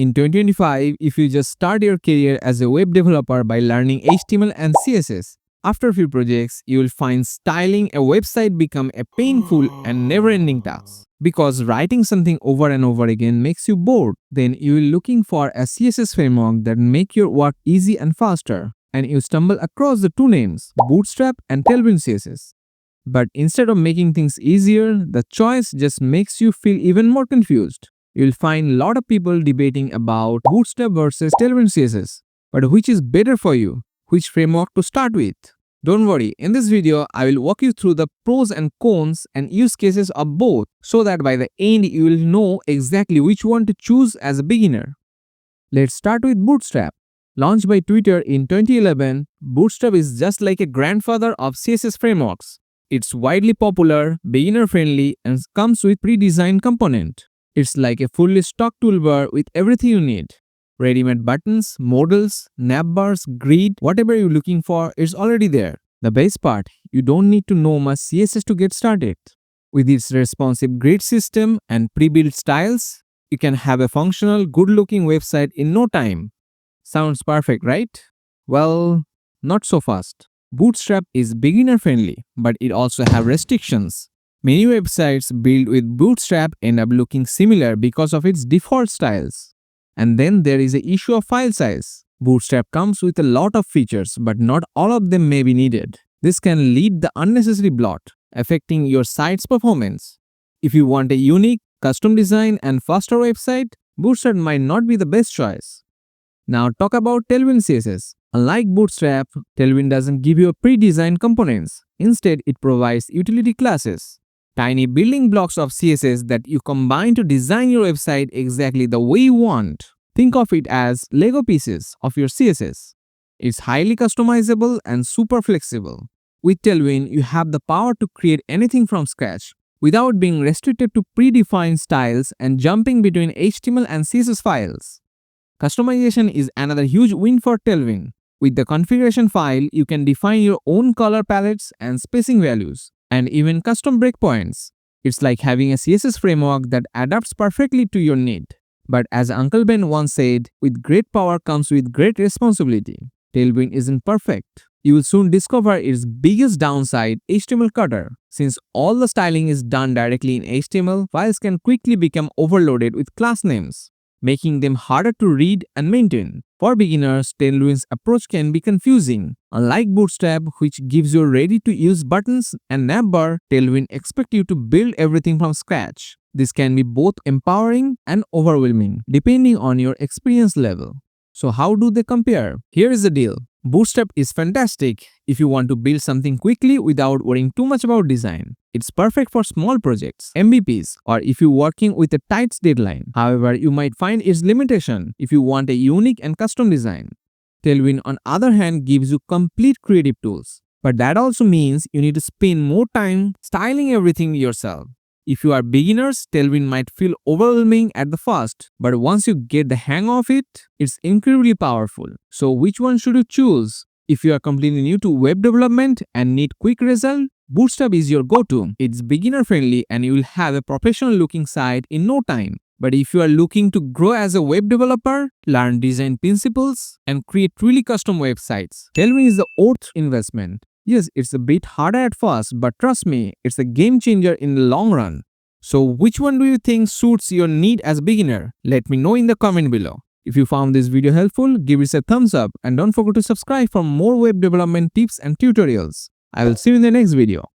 In 2025, if you just start your career as a web developer by learning HTML and CSS, after a few projects, you will find styling a website become a painful and never-ending task. Because writing something over and over again makes you bored, then you will looking for a CSS framework that make your work easy and faster, and you stumble across the two names, Bootstrap and Tailwind CSS. But instead of making things easier, the choice just makes you feel even more confused. You'll find a lot of people debating about Bootstrap versus Tailwind CSS. But which is better for you? Which framework to start with? Don't worry, in this video, I will walk you through the pros and cons and use cases of both so that by the end you will know exactly which one to choose as a beginner. Let's start with Bootstrap. Launched by Twitter in 2011, Bootstrap is just like a grandfather of CSS frameworks. It's widely popular, beginner-friendly, and comes with pre-designed component. It's like a fully stock toolbar with everything you need. Ready-made buttons, modals, navbars, grid, whatever you're looking for is already there. The best part, you don't need to know much CSS to get started. With its responsive grid system and pre-built styles, you can have a functional, good-looking website in no time. Sounds perfect, right? Well, not so fast. Bootstrap is beginner-friendly, but it also has restrictions. Many websites built with Bootstrap end up looking similar because of its default styles. And then there is the issue of file size. Bootstrap comes with a lot of features, but not all of them may be needed. This can lead to unnecessary bloat, affecting your site's performance. If you want a unique, custom design and faster website, Bootstrap might not be the best choice. Now talk about Tailwind CSS. Unlike Bootstrap, Tailwind doesn't give you pre-designed components. Instead, it provides utility classes, tiny building blocks of CSS that you combine to design your website exactly the way you want. Think of it as Lego pieces of your CSS. It's highly customizable and super flexible. With Tailwind, you have the power to create anything from scratch without being restricted to predefined styles and jumping between HTML and CSS files. Customization is another huge win for Tailwind. With the configuration file, you can define your own color palettes and spacing values, and even custom breakpoints. It's like having a CSS framework that adapts perfectly to your need. But as Uncle Ben once said, with great power comes with great responsibility. Tailwind isn't perfect. You will soon discover its biggest downside, HTML clutter. Since all the styling is done directly in HTML, files can quickly become overloaded with class names, making them harder to read and maintain. For beginners, Tailwind's approach can be confusing. Unlike Bootstrap, which gives you ready-to-use buttons and navbar, Tailwind expects you to build everything from scratch. This can be both empowering and overwhelming, depending on your experience level. So how do they compare? Here is the deal. Bootstrap is fantastic if you want to build something quickly without worrying too much about design. It's perfect for small projects, MVPs, or if you're working with a tight deadline. However, you might find its limitation if you want a unique and custom design. Tailwind, on the other hand, gives you complete creative tools. But that also means you need to spend more time styling everything yourself. If you are beginners, Tailwind might feel overwhelming at the first, but once you get the hang of it, it's incredibly powerful. So which one should you choose? If you are completely new to web development and need quick result, Bootstrap is your go-to. It's beginner friendly and you will have a professional looking site in no time. But if you are looking to grow as a web developer, learn design principles, and create truly custom websites, Tailwind is the worth investment. Yes, it's a bit harder at first, but trust me, it's a game changer in the long run. So which one do you think suits your need as a beginner? Let me know in the comment below. If you found this video helpful, give it a thumbs up and don't forget to subscribe for more web development tips and tutorials. I will see you in the next video.